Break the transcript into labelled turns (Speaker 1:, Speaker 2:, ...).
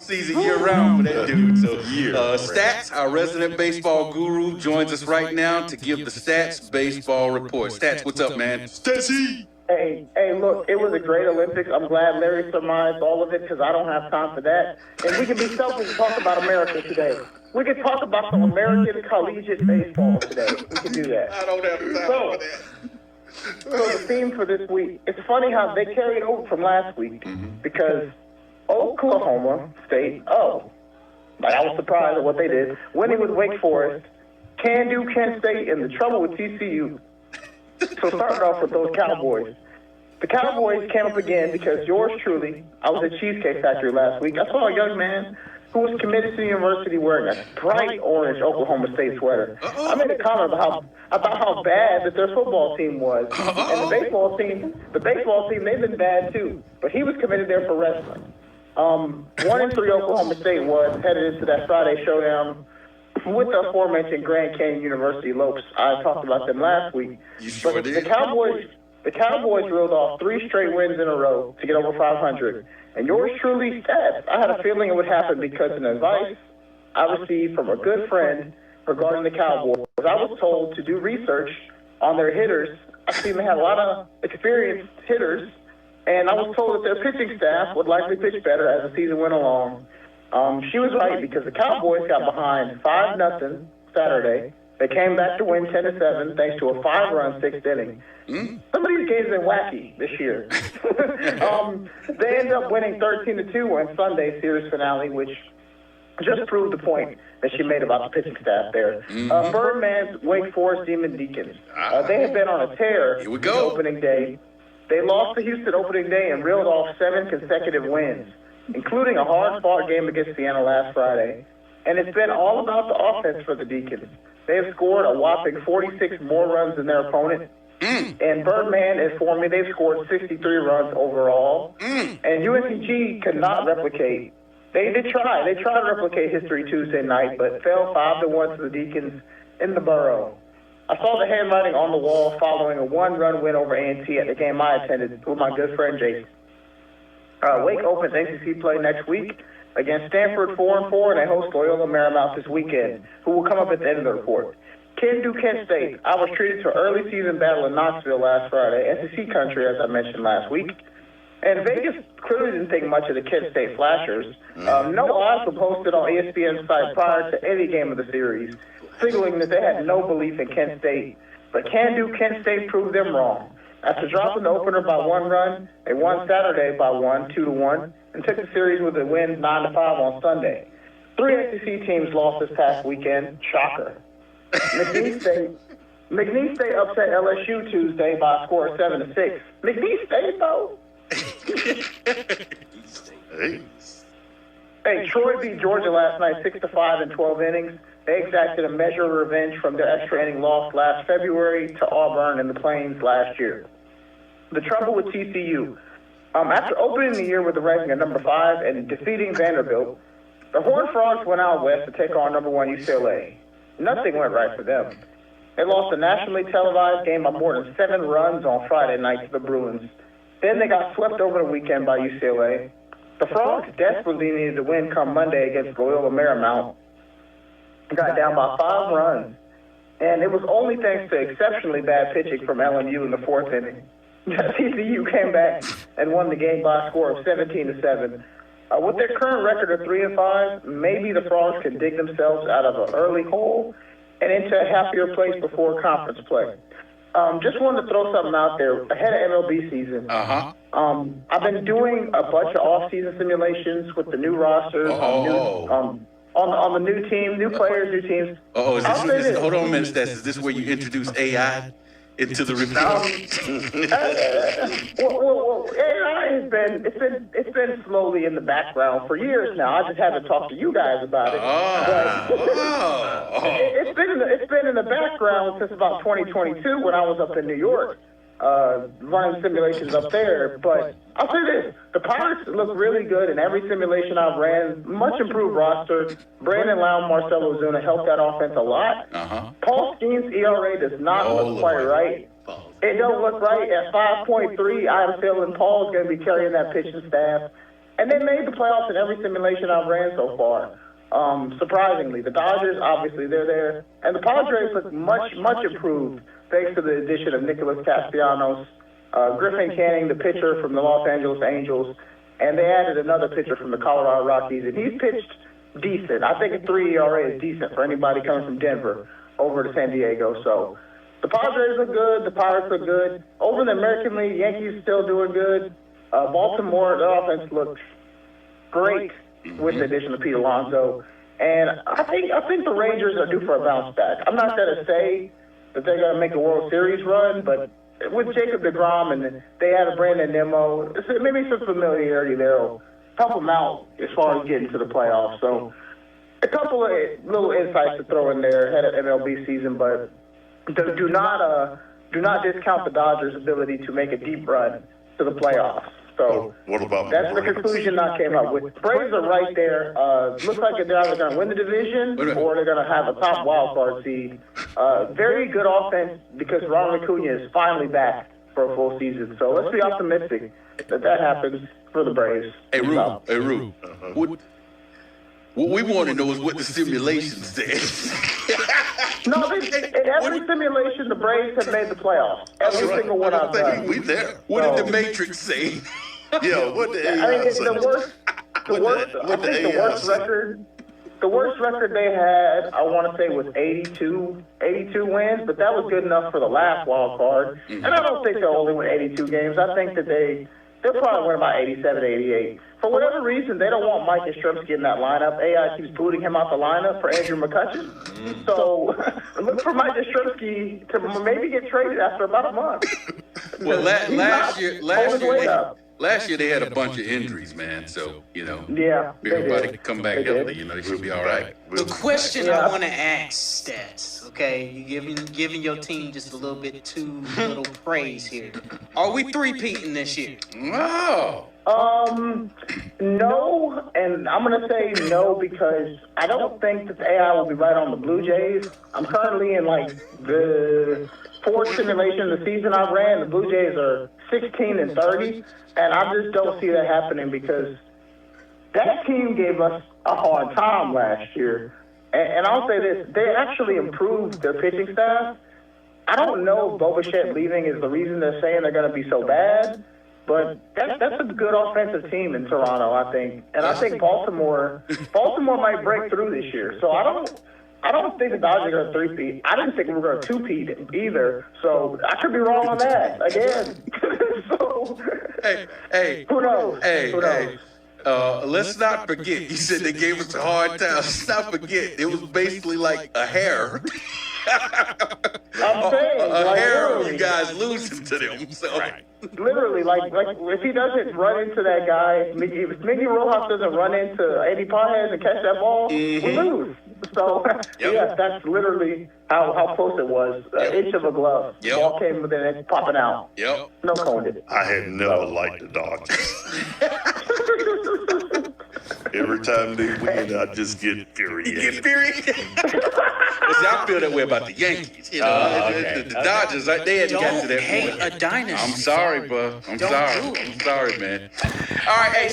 Speaker 1: season year-round for that dude. So, Stats, our resident baseball guru, joins us right now to give the Stats Baseball Report. Stats, what's up, man? Statsy!
Speaker 2: Hey, look, it was a great Olympics. I'm glad Larry surmised all of it because I don't have time for that. And we can be selfish and talk about America today. We can talk about some American collegiate baseball today. We can do that.
Speaker 1: I don't have time for that.
Speaker 2: So the theme for this week, it's funny how they carried over from last week because Oklahoma State, I was surprised at what they did. Winning with Wake Forest, Kent State, and the trouble with TCU. So starting off with those Cowboys. The Cowboys came up again because yours truly, I was at Cheesecake Factory last week. I saw a young man who was committed to the university wearing a bright orange Oklahoma State sweater. I made a comment about how bad that their football team was. And the baseball team, they've been bad too. But he was committed there for wrestling. 1-3 Oklahoma State was headed into that Friday showdown with the aforementioned Grand Canyon University Lopes. I talked about them last week.
Speaker 1: You sure did.
Speaker 2: The Cowboys reeled off 3 straight wins in a row to get over 500. And yours truly, Stats, I had a feeling it would happen because of advice I received from a good friend regarding the Cowboys. I was told to do research on their hitters. I see they had a lot of experienced hitters, and I was told that their pitching staff would likely pitch better as the season went along. She was right because the Cowboys got behind 5-0 Saturday. They came back to win 10-7 thanks to a 5-run 6th inning. Some of these games have been wacky this year. They ended up winning 13-2 on Sunday's series finale, which just proved the point that she made about the pitching staff there. Birdman's Wake Forest Demon Deacons. They had been on a tear opening day. They lost to Houston opening day and reeled off 7 consecutive wins, including a hard-fought game against Siena last Friday. And it's been all about the offense for the Deacons. They have scored a whopping 46 more runs than their opponent. And Birdman informed me they've scored 63 runs overall. And UNCG could not replicate. They did try. They tried to replicate history Tuesday night, but fell 5-1 to the Deacons in the Borough. I saw the handwriting on the wall following a 1-run win over A&T at the game I attended with my good friend Jason. Wake opens ACC play next week against Stanford 4-4, and they host Loyola Marymount this weekend, who will come up at the end of the report. Kent State. I was treated to an early season battle in Knoxville last Friday, SEC country, as I mentioned last week. And Vegas clearly didn't think much of the Kent State Flashers. No odds were posted on ESPN's site prior to any game of the series, signaling that they had no belief in Kent State. But Kent State proved them wrong. After dropping the opener by 1 run, they won Saturday by 2-1, and took the series with a win 9-5 on Sunday. 3 SEC teams lost this past weekend. Shocker. McNeese State upset LSU Tuesday by a score of 7-6. McNeese State, though? Hey, Troy beat Georgia last night 6-5 in 12 innings. They exacted a measure of revenge from their extra inning loss last February to Auburn in the Plains last year. The trouble with TCU. After opening the year with a ranking of number 5 and defeating Vanderbilt, the Horned Frogs went out west to take on number 1 UCLA. Nothing went right for them. They lost a nationally televised game by more than 7 runs on Friday night to the Bruins. Then they got swept over the weekend by UCLA. The Frogs desperately needed to win come Monday against Loyola Marymount. Got down by 5 runs. And it was only thanks to exceptionally bad pitching from LMU in the 4th inning. TCU came back and won the game by a score of 17-7. With their current record of 3-5, maybe the Frogs can dig themselves out of an early hole and into a happier place before conference play. Just wanted to throw something out there ahead of MLB season. I've been doing a bunch of off-season simulations with the new rosters on the new team, new players, new teams.
Speaker 1: Hold on a minute, Stats. Is this where you introduce AI into the review?
Speaker 2: Well, AI has been slowly in the background for years now. I just haven't talked to you guys about it. It's been in the background since about 2022 when I was up in New York, running simulations up there. But I'll say this: the Pirates look really good in every simulation I've ran. Much improved roster. Brandon Lau, Marcelo Ozuna helped that offense a lot. Paul Skeens' ERA does not look quite right. It don't look right at 5.3. I have a feeling Paul's going to be carrying that pitching staff. and they made the playoffs in every simulation I've ran so far. Surprisingly, the Dodgers, obviously, they're there. And the Padres look much improved thanks to the addition of Nicholas Castellanos, Griffin Canning, the pitcher from the Los Angeles Angels, and they added another pitcher from the Colorado Rockies. And he's pitched decent. I think a 3 ERA is decent for anybody coming from Denver over to San Diego. So the Padres look good. The Pirates look good. Over in the American League, Yankees still doing good. Baltimore, their offense looks great with the addition of Pete Alonso. And I think the Rangers are due for a bounce back. I'm not going to say that they're going to make a World Series run, but with Jacob deGrom and they added Brandon Nimmo, maybe some familiarity there will help them out as far as getting to the playoffs. So a couple of little insights to throw in there ahead of MLB season, but do not discount the Dodgers' ability to make a deep run to the playoffs. So
Speaker 3: what about
Speaker 2: that's the conclusion I came up with. Braves are right there. Looks like they're either going to win the division or they're going to have a top wild card seed. Very good offense because Ronald Acuna is finally back for a full season. So let's be optimistic that happens for the Braves.
Speaker 1: Hey, Rue. What we want to know is what the simulation says.
Speaker 2: No, in every simulation, the Braves have made the playoffs. Every single one I've done.
Speaker 3: We there.
Speaker 1: What did the Matrix say?
Speaker 3: Yeah, what the
Speaker 2: AI say? The worst record they had, I want to say, was 82 wins, but that was good enough for the last wild card. And I don't think they'll only win 82 games. I think that they'll probably win about 87, 88. For whatever reason, they don't want Mike Yastrzemski in that lineup. AI keeps booting him out the lineup for Andrew McCutchen. So look for Mike Yastrzemski to maybe get traded after about a month.
Speaker 1: Well, last year they had a bunch of injuries, man. So,
Speaker 2: yeah,
Speaker 1: everybody can come back healthy. They should be all right.
Speaker 4: The question I want to ask, Stats, okay? You're giving your team just a little bit too little praise here. Are we three-peating this year?
Speaker 1: Wow.
Speaker 2: No, and I'm going to say no because I don't think that the AI will be right on the Blue Jays. I'm currently in, the fourth simulation of the season I ran. The Blue Jays are 16-30, and I just don't see that happening because that team gave us a hard time last year. And I'll say this, they actually improved their pitching staff. I don't know if Bobichette leaving is the reason they're saying they're going to be so bad, but that's a good offensive team in Toronto, I think. And I think Baltimore might break through this year. So I don't think the Dodgers are going to three-peat. I didn't think we were going to two-peat either. So I could be wrong on that again. So
Speaker 1: hey,
Speaker 2: who knows?
Speaker 1: Hey. Let's not forget. You said they gave us a hard time. Let's not forget. It was basically like a hair.
Speaker 2: I'm saying,
Speaker 1: a hair of you guys losing to them. So.
Speaker 3: Right.
Speaker 2: Literally, like if he doesn't run into that guy, if Mickey Rojas doesn't run into Eddie Paez and catch that ball, we lose. So, yes, that's literally how close it was. An inch of a glove.
Speaker 1: Yep.
Speaker 2: Ball came within it, popping out.
Speaker 1: Yep.
Speaker 2: No coned it.
Speaker 3: I had never liked the Dodgers. Every time they win, I just get infuriated.
Speaker 1: You get infuriated? I feel that way about the Yankees. The Dodgers, they hadn't gotten to that point.
Speaker 4: Hate a dynasty.
Speaker 1: I'm sorry, bro. I'm sorry, man. All right, hey,